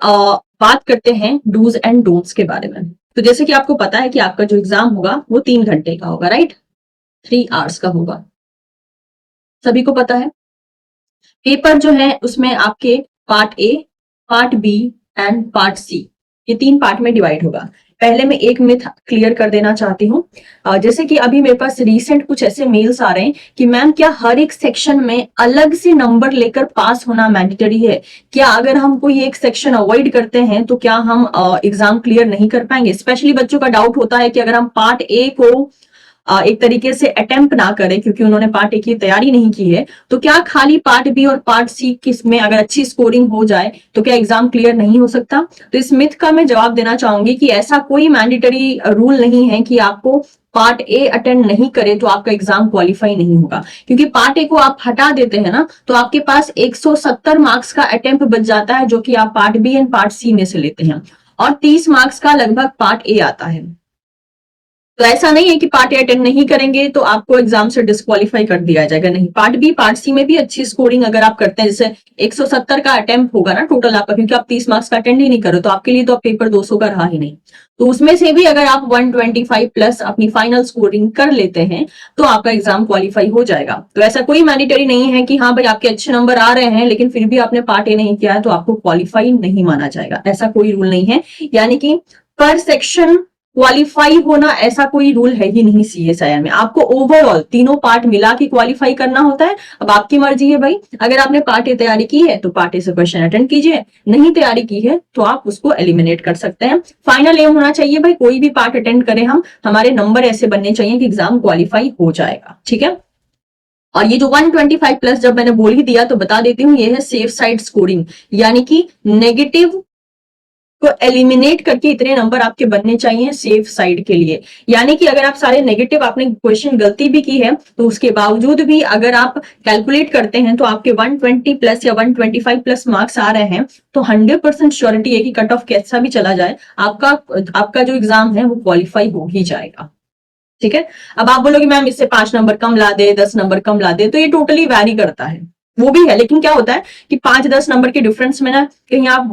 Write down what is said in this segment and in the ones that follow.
बात करते हैं डूज एंड डोंट्स के बारे में। तो जैसे कि आपको पता है कि आपका जो एग्जाम होगा वो 3 घंटे का होगा, राइट? 3 आवर्स का होगा, सभी को पता है। पेपर जो है उसमें आपके part A, part B and part C, ये 3 पार्ट में डिवाइड होगा। पहले मैं एक मिथ क्लियर कर देना चाहती हूँ। जैसे कि अभी मेरे पास रीसेंट कुछ ऐसे मेल्स आ रहे हैं कि मैम क्या हर एक सेक्शन में अलग से नंबर लेकर पास होना मैंडेटरी है? क्या अगर हम कोई एक सेक्शन अवॉइड करते हैं तो क्या हम एग्जाम क्लियर नहीं कर पाएंगे? स्पेशली बच्चों का डाउट होता है कि अगर हम पार्ट ए को एक तरीके से अटेम्प्ट ना करें क्योंकि उन्होंने पार्ट ए की तैयारी नहीं की है, तो क्या खाली पार्ट बी और पार्ट सी किसमें अगर अच्छी स्कोरिंग हो जाए तो क्या एग्जाम क्लियर नहीं हो सकता? तो इस मिथ का मैं जवाब देना चाहूंगी कि ऐसा कोई मैंडेटरी रूल नहीं है कि आपको पार्ट ए अटेंड नहीं करे तो आपका एग्जाम क्वालिफाई नहीं होगा। क्योंकि पार्ट ए को आप हटा देते हैं ना, तो आपके पास 170 मार्क्स का अटेम्प्ट बच जाता है जो कि आप part B and part C में से लेते हैं, और 30 मार्क्स का लगभग पार्ट ए आता है। तो ऐसा नहीं है कि पार्ट ए अटेंड नहीं करेंगे तो आपको एग्जाम से डिस्क्वालीफाई कर दिया जाएगा, नहीं। पार्ट बी पार्ट सी में भी अच्छी स्कोरिंग अगर आप करते हैं, जैसे 170 का अटेम्प्ट होगा ना टोटल आपका, क्योंकि आप 30 मार्क्स का अटेंड ही नहीं करो तो आपके लिए तो आप पेपर 200 का रहा ही नहीं, तो उसमें से भी अगर आप 125 प्लस अपनी फाइनल स्कोरिंग कर लेते हैं तो आपका एग्जाम क्वालिफाई हो जाएगा। तो ऐसा कोई मैंडेटरी नहीं है कि हाँ भाई आपके अच्छे नंबर आ रहे हैं लेकिन फिर भी आपने पार्ट ए नहीं किया है तो आपको क्वालिफाई नहीं माना जाएगा, ऐसा कोई रूल नहीं है। यानी कि पर सेक्शन क्वालिफाई होना ऐसा कोई रूल है ही नहीं सीएसआईआर में। आपको ओवरऑल तीनों पार्ट मिला के क्वालिफाई करना होता है। अब आपकी मर्जी है भाई, अगर आपने पार्ट ए तैयारी की है तो पार्ट ए से क्वेश्चन अटेंड कीजिए, नहीं तैयारी की है तो आप उसको एलिमिनेट कर सकते हैं। फाइनल एम होना चाहिए भाई, कोई भी पार्ट अटेंड करें हम, हमारे नंबर ऐसे बनने चाहिए कि एग्जाम क्वालिफाई हो जाएगा, ठीक है। और ये जो 125 प्लस जब मैंने बोल ही दिया तो बता देती हूँ, ये है सेफ साइड स्कोरिंग, यानी कि नेगेटिव को एलिमिनेट करके इतने नंबर आपके बनने चाहिए सेफ साइड के लिए। यानी कि अगर आप सारे नेगेटिव, आपने क्वेश्चन गलती भी की है तो उसके बावजूद भी अगर आप कैलकुलेट करते हैं तो आपके 120 प्लस या 125 प्लस मार्क्स आ रहे हैं, तो 100% श्योरिटी है कि कट ऑफ कैसा भी चला जाए आपका आपका जो एग्जाम है वो क्वालिफाई हो ही जाएगा, ठीक है। अब आप बोलोगे मैम इससे 5 नंबर कम ला दे, 10 नंबर कम ला दे, तो ये टोटली वैरी करता है, वो भी है। लेकिन क्या होता है कि 5-10 नंबर के डिफरेंस में ना कहीं आप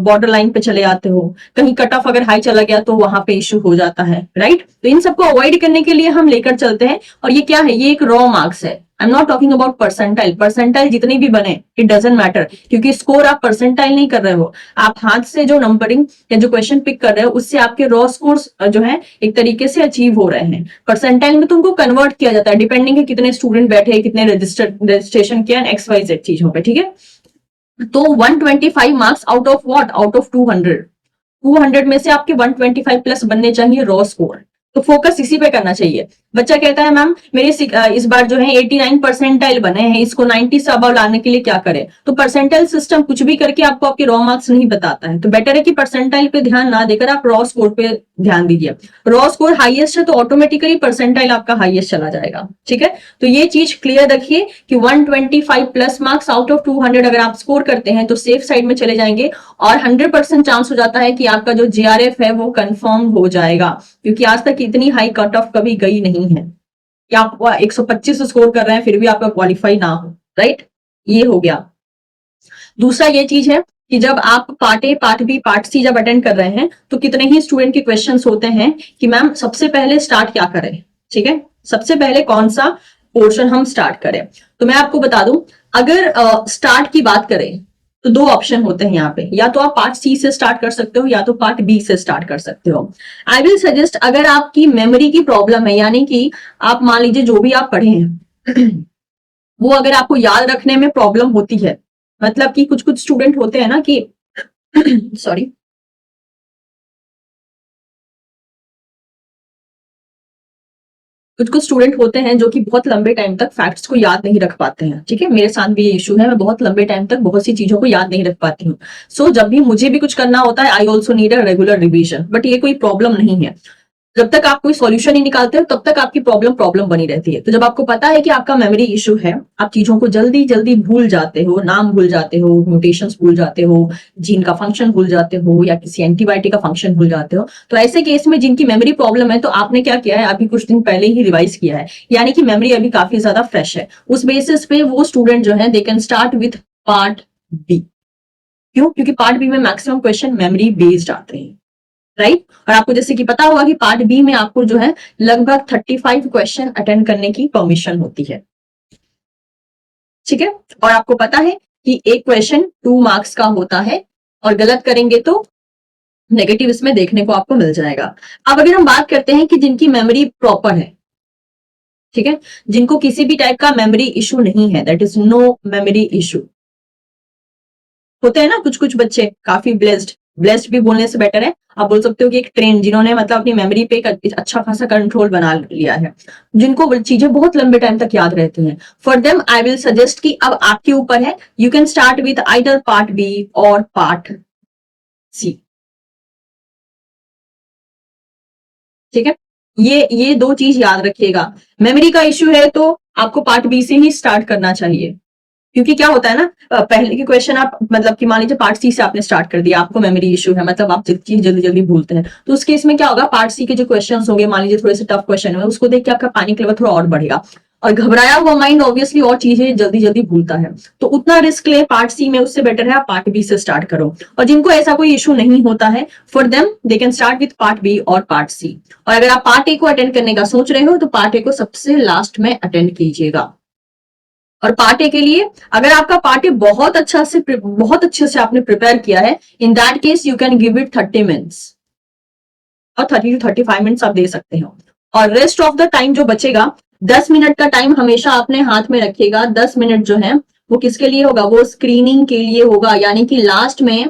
बॉर्डर लाइन पे चले आते हो, कहीं कट ऑफ अगर हाई चला गया तो वहां पे इश्यू हो जाता है, राइट। तो इन सबको अवॉइड करने के लिए हम लेकर चलते हैं। और ये क्या है, ये एक रॉ मार्क्स है। I am not talking about percentile, percentile जितनी भी बने इट डजेंट मैटर, क्योंकि स्कोर आप परसेंटाइल नहीं कर रहे हो, आप हाथ से जो नंबरिंग या जो क्वेश्चन पिक कर रहे हो उससे आपके रॉ स्कोर्स जो है एक तरीके से अचीव हो रहे हैं। परसेंटाइल में तो उनको कन्वर्ट किया जाता है, डिपेंडिंग है कितने स्टूडेंट बैठे, कितने रजिस्ट्रेशन किया, XYZ चीजों पे, ठीक है। तो 125 marks out of what, out of 200, 200 में से आपके 125 प्लस बनने चाहिए रॉ स्कोर। तो फोकस इसी पे करना चाहिए। बच्चा कहता है मैम मेरे इस बार जो है 89 परसेंटाइल बने हैं, इसको 90 से अबव लाने के लिए क्या करें? तो परसेंटाइल सिस्टम कुछ भी करके आपको आपके रॉ मार्क्स नहीं बताता है, तो बेटर है कि परसेंटाइल पे ध्यान ना देकर आप रॉ स्कोर पे ध्यान दीजिए। रॉ स्कोर हाईएस्ट है तो ऑटोमेटिकली परसेंटाइल आपका हाईएस्ट चला जाएगा, ठीक है। तो ये चीज क्लियर रखिए कि 125 प्लस मार्क्स आउट ऑफ 200 अगर आप स्कोर करते हैं तो सेफ साइड में चले जाएंगे, और 100% चांस हो जाता है कि आपका जो JRF है वो कंफर्म हो जाएगा, क्योंकि आज तक इतनी हाई कट ऑफ कभी गई नहीं है कि आप 125 स्कोर कर रहे हैं फिर भी आपका क्वालिफाई ना हो, राइट। ये हो गया। दूसरा ये चीज है कि जब आप part A, part B, part C जब अटेंड कर रहे हैं तो कितने ही स्टूडेंट के क्वेश्चंस होते हैं कि मैम सबसे पहले स्टार्ट क्या करें, ठीक है, सबसे पहले कौन सा पोर्शन हम स्टार्ट करें। तो मैं आपको बता दूं, अगर स्टार्ट की बात करें तो 2 ऑप्शन होते हैं यहाँ पे, या तो आप पार्ट सी से स्टार्ट कर सकते हो या तो पार्ट बी से स्टार्ट कर सकते हो। आई विल सजेस्ट, अगर आपकी मेमोरी की प्रॉब्लम है, यानी कि आप मान लीजिए जो भी आप पढ़े हैं वो अगर आपको याद रखने में प्रॉब्लम होती है, मतलब कि कुछ कुछ स्टूडेंट होते हैं ना कि सॉरी, कुछ कुछ स्टूडेंट होते हैं जो कि बहुत लंबे टाइम तक फैक्ट्स को याद नहीं रख पाते हैं, ठीक है। मेरे साथ भी ये इशू है, मैं बहुत लंबे टाइम तक बहुत सी चीजों को याद नहीं रख पाती हूँ। सो जब भी मुझे भी कुछ करना होता है I also need a regular revision, but ये कोई प्रॉब्लम नहीं है। जब तक आप कोई सॉल्यूशन नहीं निकालते हो तब तक आपकी प्रॉब्लम प्रॉब्लम बनी रहती है। तो जब आपको पता है कि आपका मेमोरी इशू है, आप चीजों को जल्दी जल्दी भूल जाते हो, नाम भूल जाते हो, म्यूटेशंस भूल जाते हो, जीन का फंक्शन भूल जाते हो या किसी एंटीबायोटिक का फंक्शन भूल जाते हो, तो ऐसे केस में जिनकी मेमोरी प्रॉब्लम है तो आपने क्या किया है, अभी कुछ दिन पहले ही रिवाइज किया है, यानी कि मेमोरी अभी काफी ज्यादा फ्रेश है। उस बेसिस पे वो स्टूडेंट जो है they can start with part B. क्यों? क्योंकि पार्ट बी में मैक्सिमम क्वेश्चन मेमोरी बेस्ड आते हैं, राइट? और आपको जैसे कि पता होगा कि पार्ट बी में आपको जो है लगभग 35 क्वेश्चन अटेंड करने की परमिशन होती है, ठीक है? और आपको पता है कि एक क्वेश्चन 2 मार्क्स का होता है और गलत करेंगे तो नेगेटिव इसमें देखने को आपको मिल जाएगा। अब अगर हम बात करते हैं कि जिनकी मेमोरी प्रॉपर है, ठीक है, जिनको किसी भी टाइप का मेमोरी इशू नहीं है, that is no memory issue, होते हैं ना कुछ कुछ बच्चे काफी ब्लेस्ड, ब्लेस्ड भी बोलने से बेटर है, आप बोल सकते हो कि एक ट्रेन, जिन्होंने मतलब अपनी मेमोरी पे एक अच्छा खासा कंट्रोल बना लिया है, जिनको चीजें बहुत लंबे टाइम तक याद रहती हैं, for them I will suggest कि अब आपके ऊपर है, you can start with either part B और पार्ट सी, ठीक है? ये दो चीज याद रखिएगा। मेमोरी का इश्यू है तो आपको पार्ट बी से ही स्टार्ट करना चाहिए, क्योंकि क्या होता है ना, पहले के क्वेश्चन आप मतलब कि मान लीजिए पार्ट सी से आपने स्टार्ट कर दिया, आपको मेमोरी इशू है, मतलब आप चीज जल्दी जल्दी भूलते हैं, तो उस केस में क्या होगा, पार्ट सी के जो क्वेश्चन होंगे, मान लीजिए थोड़े से टफ क्वेश्चन है, उसको देख के आपका पैनिक लेवल थोड़ा और बढ़ेगा, और घबराया हुआ माइंड ऑब्वियसली और चीजें जल्दी जल्दी भूलता है, तो उतना रिस्क ले पार्ट सी में, उससे बेटर है आप पार्ट बी से स्टार्ट करो। और जिनको ऐसा कोई इशू नहीं होता है, for them they can start with part B और पार्ट सी। और अगर आप पार्ट ए को अटेंड करने का सोच रहे हो तो पार्ट ए को सबसे लास्ट में अटेंड कीजिएगा। और पार्ट ए के लिए अगर आपका पार्ट ए बहुत अच्छे से आपने प्रिपेयर किया है, in that case you can give it 30 minutes और 30 to 35 मिनट्स आप दे सकते हो। और रेस्ट ऑफ द टाइम जो बचेगा, 10 मिनट का टाइम हमेशा अपने हाथ में रखिएगा। 10 मिनट जो है वो किसके लिए होगा, वो स्क्रीनिंग के लिए होगा, यानी कि लास्ट में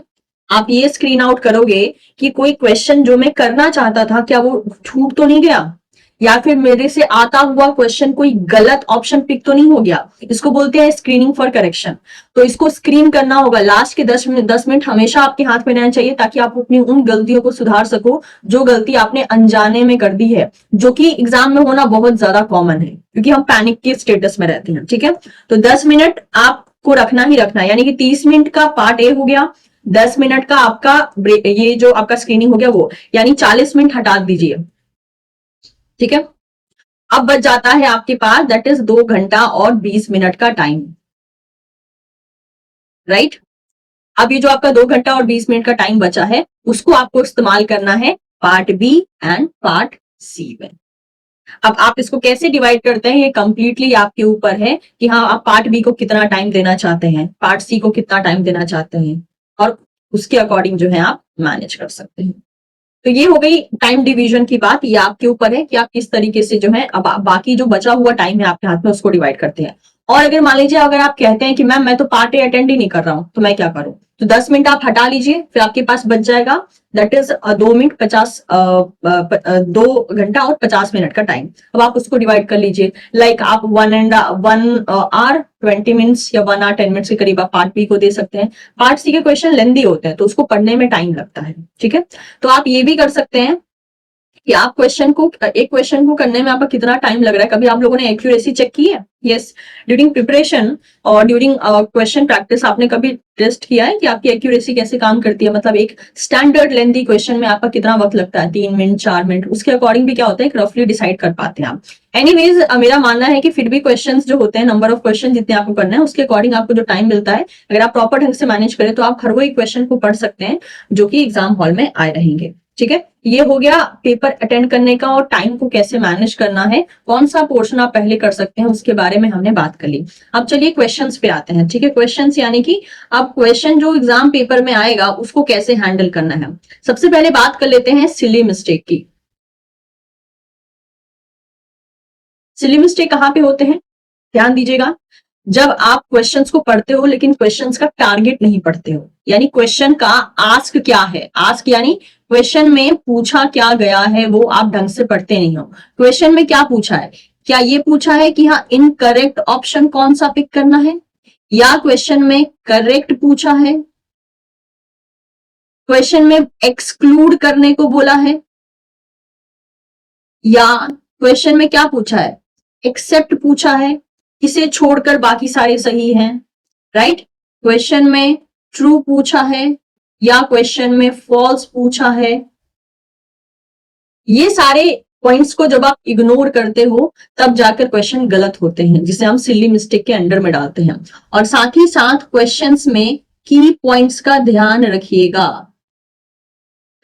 आप ये स्क्रीन आउट करोगे कि कोई क्वेश्चन जो मैं करना चाहता था क्या वो छूट तो नहीं गया, या फिर मेरे से आता हुआ क्वेश्चन कोई गलत ऑप्शन पिक तो नहीं हो गया। इसको बोलते हैं स्क्रीनिंग फॉर करेक्शन। तो इसको स्क्रीन करना होगा। लास्ट के 10 मिनट हमेशा आपके हाथ में रहना चाहिए, ताकि आप अपनी उन गलतियों को सुधार सको जो गलती आपने अनजाने में कर दी है, जो कि एग्जाम में होना बहुत ज्यादा कॉमन है, क्योंकि हम पैनिक के स्टेटस में रहते हैं, ठीक है? तो 10 मिनट आपको रखना ही रखना है, यानी कि 30 मिनट का पार्ट ए हो गया, 10 मिनट का आपका ये जो आपका स्क्रीनिंग हो गया वो, यानी 40 मिनट हटा दीजिए, ठीक है? अब बच जाता है आपके पास दैट इज 2 घंटा और 20 मिनट का टाइम, राइट? अब ये जो आपका 2 घंटा और 20 मिनट का टाइम बचा है, उसको आपको इस्तेमाल करना है part B and part C में। अब आप इसको कैसे डिवाइड करते हैं, ये कंप्लीटली आपके ऊपर है कि हाँ आप पार्ट बी को कितना टाइम देना चाहते हैं, पार्ट सी को कितना टाइम देना चाहते हैं, और उसके अकॉर्डिंग जो है आप मैनेज कर सकते हैं। तो ये हो गई टाइम डिवीजन की बात। ये आपके ऊपर है कि आप किस तरीके से जो है अब बाकी जो बचा हुआ टाइम है आपके हाथ में, उसको डिवाइड करते हैं। और अगर मान लीजिए अगर आप कहते हैं कि मैम मैं तो पार्ट ए अटेंड ही नहीं कर रहा हूं, तो मैं क्या करूं, तो 10 मिनट आप हटा लीजिए, फिर आपके पास बच जाएगा दैट इज 2 घंटा और 50 मिनट का टाइम। अब आप उसको डिवाइड कर लीजिए, लाइक आप 1 आवर 20 मिनट्स या 1 आवर 10 मिनट्स के करीब आप पार्ट बी को दे सकते हैं। पार्ट सी के क्वेश्चन लेंदी होते हैं, तो उसको पढ़ने में टाइम लगता है, ठीक है? तो आप ये भी कर सकते हैं कि आप एक क्वेश्चन को करने में आपका कितना टाइम लग रहा है। कभी आप लोगों ने एक्यूरेसी चेक की है? यस, ड्यूरिंग प्रिपरेशन और ड्यूरिंग क्वेश्चन प्रैक्टिस आपने कभी टेस्ट किया है कि आपकी एक्यूरेसी कैसे काम करती है, मतलब एक स्टैंडर्ड लेंथी क्वेश्चन में आपका कितना वक्त लगता है, 3 मिनट 4 मिनट, उसके अकॉर्डिंग भी क्या होता है रफली डिसाइड कर पाते हैं आप। एनीवेज मेरा मानना है कि फिर भी क्वेश्चंस जो होते हैं, नंबर ऑफ क्वेश्चन जितने आपको करना है उसके अकॉर्डिंग आपको जो टाइम मिलता है, अगर आप प्रॉपर ढंग से मैनेज करें तो आप हर वो एक क्वेश्चन को पढ़ सकते हैं जो कि एग्जाम हॉल में आए रहेंगे, ठीक है? ये हो गया पेपर अटेंड करने का और टाइम को कैसे मैनेज करना है, कौन सा पोर्शन आप पहले कर सकते हैं, उसके बारे में हमने बात कर ली। अब चलिए क्वेश्चंस पे आते हैं, ठीक है? क्वेश्चंस यानी कि अब क्वेश्चन जो एग्जाम पेपर में आएगा उसको कैसे हैंडल करना है। सबसे पहले बात कर लेते हैं सिली मिस्टेक की। सिली मिस्टेक कहां पे होते हैं, ध्यान दीजिएगा। जब आप क्वेश्चंस को पढ़ते हो लेकिन क्वेश्चंस का टारगेट नहीं पढ़ते हो, यानी क्वेश्चन का आस्क क्या है, आस्क यानी क्वेश्चन में पूछा क्या गया है वो आप ढंग से पढ़ते नहीं हो। क्वेश्चन में क्या पूछा है, क्या ये पूछा है कि हाँ इनकरेक्ट ऑप्शन कौन सा पिक करना है, या क्वेश्चन में करेक्ट पूछा है, क्वेश्चन में एक्सक्लूड करने को बोला है, या क्वेश्चन में क्या पूछा है, एक्सेप्ट पूछा है, इसे छोड़कर बाकी सारे सही हैं, राइट? क्वेश्चन में ट्रू पूछा है या क्वेश्चन में फॉल्स पूछा है। ये सारे पॉइंट्स को जब आप इग्नोर करते हो तब जाकर क्वेश्चन गलत होते हैं, जिसे हम सिली मिस्टेक के अंडर में डालते हैं। और साथ ही साथ क्वेश्चंस में की पॉइंट्स का ध्यान रखिएगा।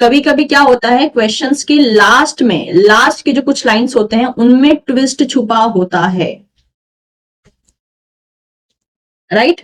कभी कभी क्या होता है, क्वेश्चंस के लास्ट में, लास्ट के जो कुछ लाइंस होते हैं उनमें ट्विस्ट छुपा होता है, राइट।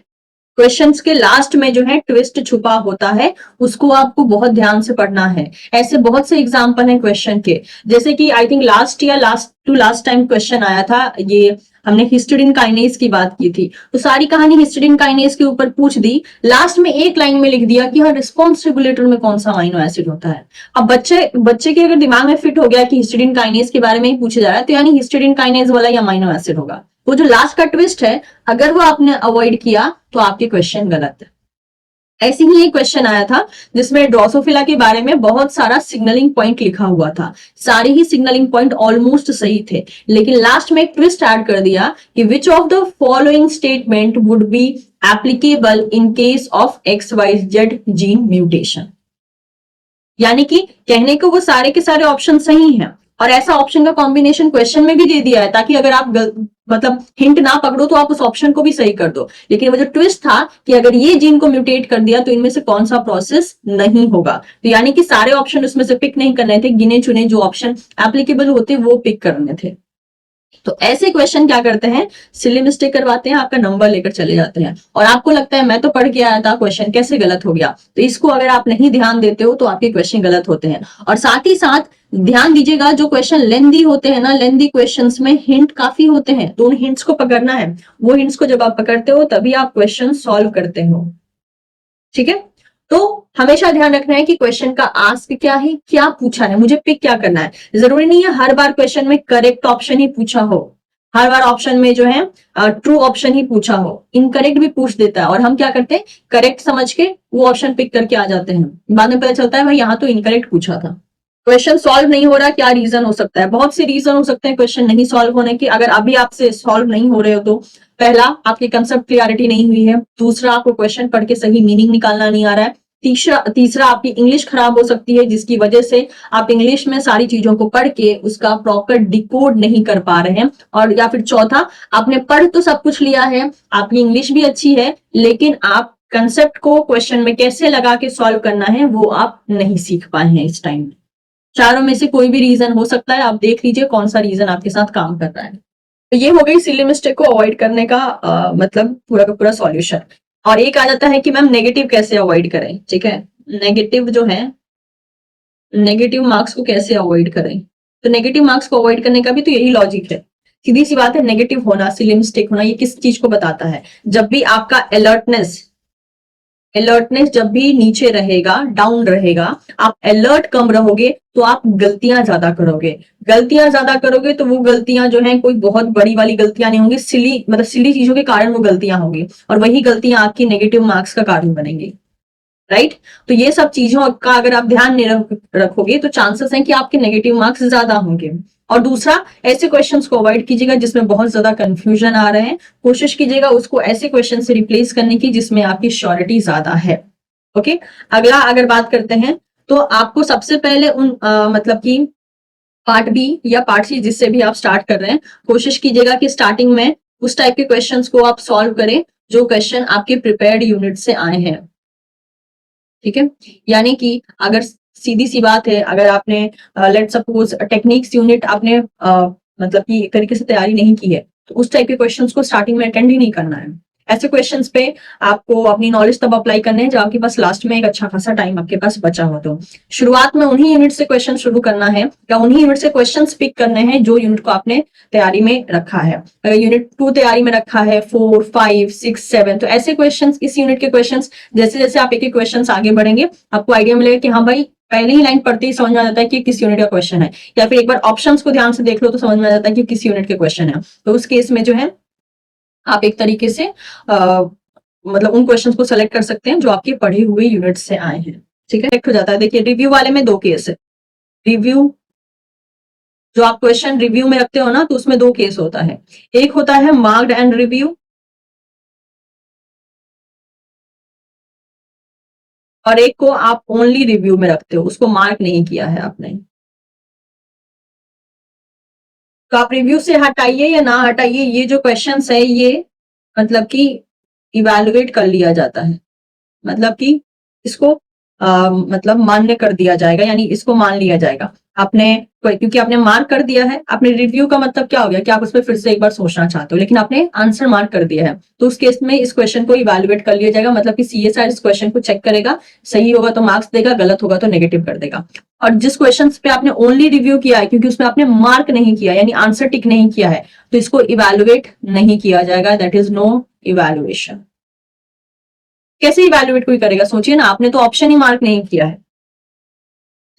क्वेश्चंस के लास्ट में जो है ट्विस्ट छुपा होता है, उसको आपको बहुत ध्यान से पढ़ना है। ऐसे बहुत से एग्जांपल हैं क्वेश्चन के, जैसे कि आई थिंक लास्ट या लास्ट टाइम क्वेश्चन आया था, ये हमने हिस्टिडीन काइनेज की बात की थी, तो सारी कहानी हिस्टिडीन काइनेज के ऊपर पूछ दी, लास्ट में एक लाइन में लिख दिया कि हाँ रिस्पॉन्स रेगुलेटर में कौन सा अमीनो एसिड होता है। अब बच्चे बच्चे के अगर दिमाग में फिट हो गया कि हिस्टिडीन काइनेज के बारे में ही पूछा जा रहा है, तो यानी हिस्टिडीन काइनेज वाला ही अमीनो एसिड होगा। वो जो लास्ट का ट्विस्ट है, अगर वो आपने अवॉइड किया तो आपके क्वेश्चन गलत है। ऐसे ही एक क्वेश्चन आया था जिसमें ड्रोसोफिला के बारे में बहुत सारा सिग्नलिंग पॉइंट लिखा हुआ था, सारे ही सिग्नलिंग पॉइंट ऑलमोस्ट सही थे, लेकिन लास्ट में एक ट्विस्ट ऐड कर दिया कि which of the following statement would be applicable in case of XYZ gene mutation. यानी कि कहने को वो सारे के सारे ऑप्शन सही हैं, और ऐसा ऑप्शन का कॉम्बिनेशन क्वेश्चन में भी दे दिया है, ताकि अगर आप मतलब हिंट ना पकड़ो तो आप उस ऑप्शन को भी सही कर दो। लेकिन वो जो ट्विस्ट था कि अगर ये जीन को म्यूटेट कर दिया तो इनमें से कौन सा प्रोसेस नहीं होगा, तो यानी कि सारे ऑप्शन उसमें से पिक नहीं करने थे, गिने चुने जो ऑप्शन एप्लीकेबल होते वो पिक करने थे। तो ऐसे क्वेश्चन क्या करते हैं, सिली मिस्टेक करवाते हैं, आपका नंबर लेकर चले जाते हैं, और आपको लगता है मैं तो पढ़ के आया था, क्वेश्चन कैसे गलत हो गया। तो इसको अगर आप नहीं ध्यान देते हो तो आपके क्वेश्चन गलत होते हैं। और साथ ही साथ ध्यान दीजिएगा, जो क्वेश्चन लेंदी होते हैं ना, लेंदी क्वेश्चंस में हिंट काफी होते हैं, तो उन हिंट्स को पकड़ना है। वो हिंट्स को जब आप पकड़ते हो तभी आप क्वेश्चन सॉल्व करते हो, ठीक है। तो हमेशा ध्यान रखना है कि क्वेश्चन का आस्क क्या है, क्या पूछा है, मुझे पिक क्या करना है। जरूरी नहीं है हर बार क्वेश्चन में करेक्ट ऑप्शन ही पूछा हो, हर बार ऑप्शन में जो है ट्रू ऑप्शन ही पूछा हो, इनकरेक्ट भी पूछ देता है, और हम क्या करते हैं, करेक्ट समझ के वो ऑप्शन पिक करके आ जाते हैं, बाद में पता चलता है भाई यहाँ तो इनकरेक्ट पूछा था। क्वेश्चन सॉल्व नहीं हो रहा, क्या रीजन हो सकता है, बहुत से रीजन हो सकते हैं क्वेश्चन नहीं सॉल्व होने के। अगर अभी आपसे सॉल्व नहीं हो रहे हो तो पहला, आपकी कंसेप्ट क्लियरिटी नहीं हुई है, दूसरा आपको क्वेश्चन पढ़ के सही मीनिंग निकालना नहीं आ रहा है, तीसरा आपकी इंग्लिश खराब हो सकती है, जिसकी वजह से आप इंग्लिश में सारी चीजों को पढ़ के उसका प्रॉपर डिकोड नहीं कर पा रहे हैं, और या फिर चौथा, आपने पढ़ तो सब कुछ लिया है, आपकी इंग्लिश भी अच्छी है, लेकिन आप कंसेप्ट को क्वेश्चन में कैसे लगा के सॉल्व करना है वो आप नहीं सीख पाए हैं इस टाइम में। चारों में से कोई भी रीजन हो सकता है, आप देख लीजिए कौन सा रीजन आपके साथ काम कर रहा है। तो ये हो गई सिली मिस्टेक को अवॉइड करने का मतलब पूरा का पूरा सॉल्यूशन। और एक आ जाता है कि मैम नेगेटिव कैसे अवॉइड करें, ठीक है। नेगेटिव जो है, नेगेटिव मार्क्स को कैसे अवॉइड करें, तो नेगेटिव मार्क्स को अवॉइड करने का भी तो यही लॉजिक है, सीधी सी बात है। नेगेटिव होना, सिली मिस्टेक होना, ये किस चीज को बताता है, जब भी आपका अलर्टनेस जब भी नीचे रहेगा, डाउन रहेगा, आप अलर्ट कम रहोगे तो आप गलतियां ज्यादा करोगे, गलतियां ज्यादा करोगे तो वो गलतियां जो है कोई बहुत बड़ी वाली गलतियां नहीं होंगी, सिली मतलब सिली चीजों के कारण वो गलतियां होंगी, और वही गलतियां आपकी नेगेटिव मार्क्स का कारण बनेंगी, राइट। तो ये सब चीजों का अगर आप ध्यान नहीं रखोगे तो चांसेस हैं कि आपके नेगेटिव मार्क्स ज्यादा होंगे। और दूसरा, ऐसे क्वेश्चंस को अवॉइड कीजिएगा जिसमें बहुत ज्यादा कंफ्यूजन आ रहे हैं, कोशिश कीजिएगा उसको ऐसे क्वेश्चन से रिप्लेस करने की जिसमें आपकी श्योरिटी ज्यादा है। ओके, अगला अगर बात करते हैं तो आपको सबसे पहले उन मतलब कि पार्ट बी या पार्ट सी जिससे भी आप स्टार्ट कर रहे हैं, कोशिश कीजिएगा कि स्टार्टिंग में उस टाइप के क्वेश्चंस को आप सॉल्व करें जो क्वेश्चन आपके प्रिपेयर्ड यूनिट से आए हैं, ठीक है। यानी कि अगर सीधी सी बात है, अगर आपने लेट सपोज टेक्निक्स यूनिट आपने मतलब कि एक तरीके से तैयारी नहीं की है, तो उस टाइप के क्वेश्चंस को स्टार्टिंग में अटेंड ही नहीं करना है। ऐसे क्वेश्चंस पे आपको अपनी नॉलेज तब अप्लाई करने हैं जब आपके पास लास्ट में एक अच्छा खासा टाइम आपके पास बचा हो। तो शुरुआत में उन्हीं यूनिट से क्वेश्चन शुरू करना है, या उन्हीं यूनिट से क्वेश्चन पिक करने हैं जो यूनिट को आपने तैयारी में रखा है। अगर यूनिट 2 तैयारी में रखा है, 4, 5, 6, 7, तो ऐसे क्वेश्चन, इस यूनिट के क्वेश्चन जैसे जैसे आप एक एक क्वेश्चन आगे बढ़ेंगे आपको आइडिया मिलेगा कि हाँ भाई, पहले ही लाइन पढ़ते ही समझ में आ जाता है कि किस यूनिट का क्वेश्चन है, या फिर एक बार ऑप्शंस को ध्यान से देख लो तो समझ में आ जाता है कि किस यूनिट के क्वेश्चन है। तो उस केस में जो है आप एक तरीके से मतलब उन क्वेश्चंस को सेलेक्ट कर सकते हैं जो आपके पढ़े हुए यूनिट से आए हैं, ठीक है। करेक्ट हो जाता है। देखिए रिव्यू वाले में दो केस है, रिव्यू जो आप क्वेश्चन रिव्यू में रखते हो ना, तो उसमें दो केस होता है, एक होता है मार्क्ड एंड रिव्यू, और एक को आप ओनली रिव्यू में रखते हो, उसको मार्क नहीं किया है आपने। तो आप रिव्यू से हटाइए या ना हटाइए, ये जो क्वेश्चंस है ये मतलब कि इवेलुएट कर लिया जाता है, मतलब कि इसको मतलब मान्य कर दिया जाएगा, यानी इसको मान लिया जाएगा। आपने क्योंकि आपने मार्क कर दिया है, आपने रिव्यू का मतलब क्या हो गया कि आप उस पर फिर से एक बार सोचना चाहते हो, लेकिन आपने आंसर मार्क कर दिया है, तो उस केस में इस क्वेश्चन को इवैल्यूएट कर लिया जाएगा। मतलब कि सीएसआर इस क्वेश्चन को चेक करेगा, सही होगा तो मार्क्स देगा, गलत होगा तो नेगेटिव कर देगा। और जिस क्वेश्चन पे आपने ओनली रिव्यू किया है, क्योंकि उसमें आपने मार्क नहीं किया यानी आंसर टिक नहीं किया है, तो इसको इवैल्यूएट नहीं किया जाएगा, दैट इज नो इवैल्यूएशन। कैसे इवैल्यूएट कोई करेगा, सोचिए ना, आपने तो ऑप्शन ही मार्क नहीं किया है।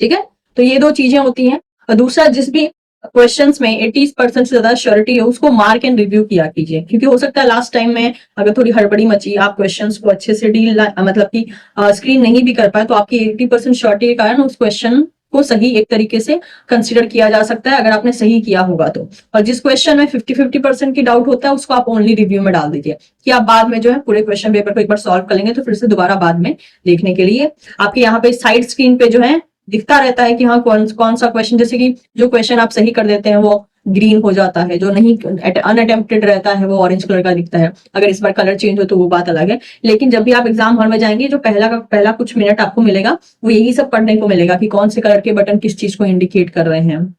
ठीक है, तो ये दो चीजें होती हैं। और दूसरा, जिस भी क्वेश्चंस में 80% से ज्यादा श्योरिटी है उसको मार्क एंड रिव्यू किया कीजिए, क्योंकि हो सकता है लास्ट टाइम में अगर थोड़ी हड़बड़ी मची, आप क्वेश्चंस को अच्छे से मतलब कि स्क्रीन नहीं भी कर पाए, तो आपकी 80% श्योरिटी के कारण उस क्वेश्चन को सही एक तरीके से कंसिडर किया जा सकता है, अगर आपने सही किया होगा तो। और जिस क्वेश्चन में 50-50% की डाउट होता है उसको आप ओनली रिव्यू में डाल दीजिए, कि आप बाद में जो है पूरे क्वेश्चन पेपर को एक बार सॉल्व कर लेंगे, तो फिर से दोबारा बाद में देखने के लिए आपके यहाँ पे साइड स्क्रीन पे जो है दिखता रहता है कि हाँ कौन कौन सा क्वेश्चन, जैसे कि जो क्वेश्चन आप सही कर देते हैं वो ग्रीन हो जाता है, जो नहीं अनअटेम्प्टेड रहता है वो ऑरेंज कलर का दिखता है। अगर इस बार कलर चेंज हो तो वो बात अलग है, लेकिन जब भी आप एग्जाम हॉल में जाएंगे, जो पहला कुछ मिनट आपको मिलेगा वो यही सब पढ़ने को मिलेगा, कि कौन से कलर के बटन किस चीज को इंडिकेट कर रहे हैं,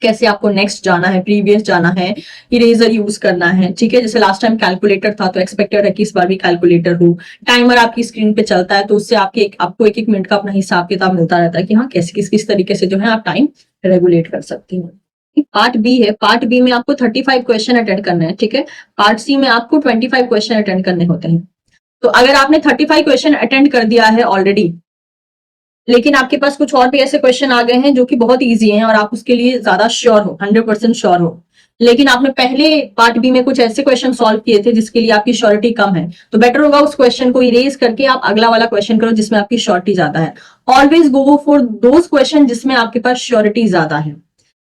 कैसे आपको नेक्स्ट जाना है, प्रीवियस जाना है, इरेजर यूज करना है। ठीक है, जैसे लास्ट टाइम कैलकुलेटर था तो एक्सपेक्टेड है कि इस बार भी कैलकुलेटर हो। टाइमर आपकी स्क्रीन पे चलता है, तो उससे आपको एक एक मिनट का अपना हिसाब किताब मिलता रहता है कि हाँ कैसे किस तरीके से जो है आप टाइम रेगुलेट कर सकती हैं। पार्ट बी है, पार्ट बी में आपको 35 क्वेश्चन अटेंड करने हैं। ठीक है, पार्ट सी में आपको 25 क्वेश्चन अटेंड करने होते हैं। तो अगर आपने 35 क्वेश्चन अटेंड कर दिया है ऑलरेडी, लेकिन आपके पास कुछ और भी ऐसे क्वेश्चन आ गए हैं जो कि बहुत इजी हैं और आप उसके लिए ज्यादा श्योर हो, 100% श्योर हो, लेकिन आपने पहले पार्ट बी में कुछ ऐसे क्वेश्चन सॉल्व किए थे जिसके लिए आपकी श्योरिटी कम है, तो बेटर होगा उस क्वेश्चन को इरेज करके आप अगला वाला क्वेश्चन करो जिसमें आपकी श्योरिटी ज्यादा है। Always go for those question जिसमें आपके पास श्योरिटी ज्यादा है।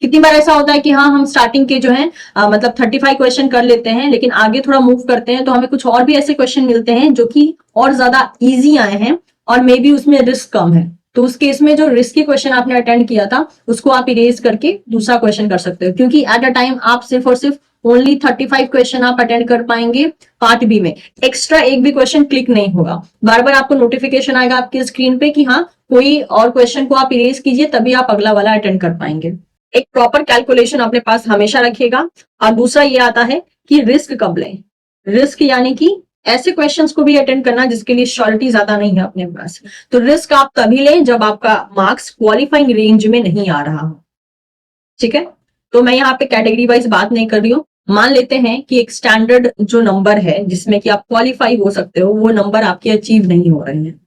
कितनी बार ऐसा होता है कि हाँ हम स्टार्टिंग के जो है मतलब 35 क्वेश्चन कर लेते हैं, लेकिन आगे थोड़ा मूव करते हैं तो हमें कुछ और भी ऐसे क्वेश्चन मिलते हैं जो कि और ज्यादा इजी आए हैं और मे बी उसमें रिस्क कम है, तो उस केस में जो रिस्की क्वेश्चन आपने अटेंड किया था उसको आप इरेज करके दूसरा क्वेश्चन कर सकते हो, क्योंकि एट अ टाइम आप सिर्फ और सिर्फ ओनली 35 क्वेश्चन आप अटेंड कर पाएंगे पार्ट बी में। एक्स्ट्रा एक भी क्वेश्चन क्लिक नहीं होगा, बार बार आपको नोटिफिकेशन आएगा आपके स्क्रीन पे कि हाँ कोई और क्वेश्चन को आप इरेज कीजिए, तभी आप अगला वाला अटेंड कर पाएंगे। एक प्रॉपर कैलकुलेशन अपने पास हमेशा रखिएगा। और दूसरा ये आता है कि रिस्क कब लें। रिस्क यानी कि ऐसे क्वेश्चंस को भी अटेंड करना जिसके लिए श्योरिटी ज्यादा नहीं है अपने पास, तो रिस्क आप तभी लें जब आपका मार्क्स क्वालिफाइंग रेंज में नहीं आ रहा हो। ठीक है, तो मैं यहाँ पे कैटेगरी वाइज बात नहीं कर रही हूँ। मान लेते हैं कि एक स्टैंडर्ड जो नंबर है जिसमें कि आप क्वालिफाई हो सकते हो, वो नंबर आपके अचीव नहीं हो रहे हैं।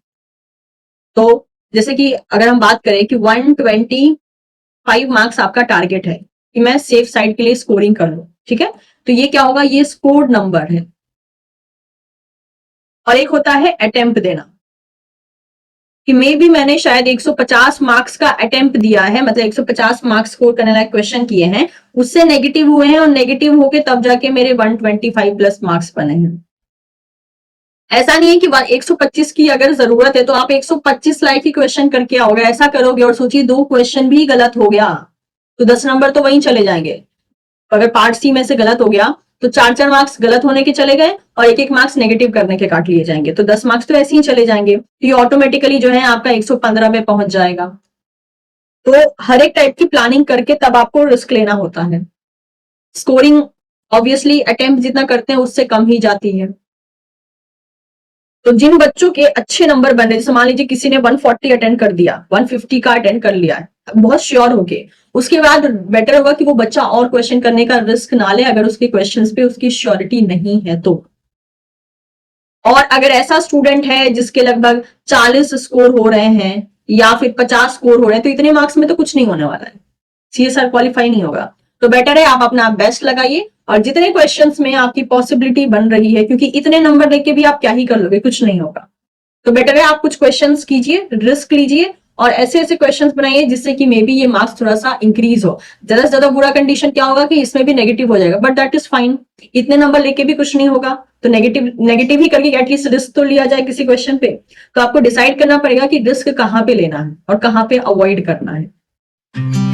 तो जैसे कि अगर हम बात करें कि 125 मार्क्स आपका टारगेट है कि मैं सेफ साइड के लिए स्कोरिंग कर लूं, ठीक है, तो ये क्या होगा, ये स्कोर्ड नंबर है। और एक होता है अटेम्प्ट देना, कि मे भी मैंने शायद 150 मार्क्स का अटेम्प्ट दिया है, मतलब 150 मार्क्स स्कोर करने लायक क्वेश्चन किए हैं, उससे नेगेटिव हुए हैं और नेगेटिव होके तब जाके मेरे 125 प्लस मार्क्स बने हैं। ऐसा नहीं है कि 125 की अगर जरूरत है तो आप 125 लाइक ही क्वेश्चन करके आओगे, ऐसा करोगे और सोचिए 2 क्वेश्चन भी गलत हो गया तो 10 नंबर तो वहीं चले जाएंगे। अगर पार्ट सी में से गलत हो गया तो 4-4 मार्क्स गलत होने के चले गए और एक एक मार्क्स नेगेटिव करने के काट लिए जाएंगे, तो 10 मार्क्स तो ऐसे ही चले जाएंगे, तो ये ऑटोमेटिकली जो है आपका 115 पे पहुंच जाएगा। तो हर एक टाइप की प्लानिंग करके तब आपको रिस्क लेना होता है। स्कोरिंग ऑब्वियसली अटेम्प्ट जितना करते हैं उससे कम ही जाती है। तो जिन बच्चों के अच्छे नंबर बन रहे, जैसे मान लीजिए किसी ने 140 अटेंड कर दिया, 150 का अटेंड कर लिया है बहुत श्योर होके, उसके बाद बेटर होगा कि वो बच्चा और क्वेश्चन करने का रिस्क ना ले अगर उसके क्वेश्चंस पे उसकी श्योरिटी नहीं है तो। और अगर ऐसा स्टूडेंट है जिसके लगभग 40 स्कोर हो रहे हैं या फिर 50 स्कोर हो रहे हैं, तो इतने मार्क्स में तो कुछ नहीं होने वाला है, सीएसआर क्वालिफाई नहीं होगा। तो बेटर है आप अपना बेस्ट लगाइए और जितने क्वेश्चंस में आपकी पॉसिबिलिटी बन रही है, क्योंकि इतने नंबर लेके भी आप क्या ही कर लोगे, कुछ नहीं होगा, तो बेटर है आप कुछ क्वेश्चंस कीजिए, रिस्क लीजिए और ऐसे ऐसे क्वेश्चंस बनाइए जिससे कि मे बी ये मार्क्स थोड़ा सा इंक्रीज हो। ज्यादा से ज्यादा बुरा कंडीशन क्या होगा कि इसमें भी नेगेटिव हो जाएगा, बट दैट इज फाइन, इतने नंबर लेके भी कुछ नहीं होगा, तो नेगेटिव नेगेटिव ही करके एटलीस्ट रिस्क तो लिया जाए किसी क्वेश्चन पे। तो आपको डिसाइड करना पड़ेगा कि रिस्क कहाँ पे लेना है और कहाँ पे अवॉइड करना है।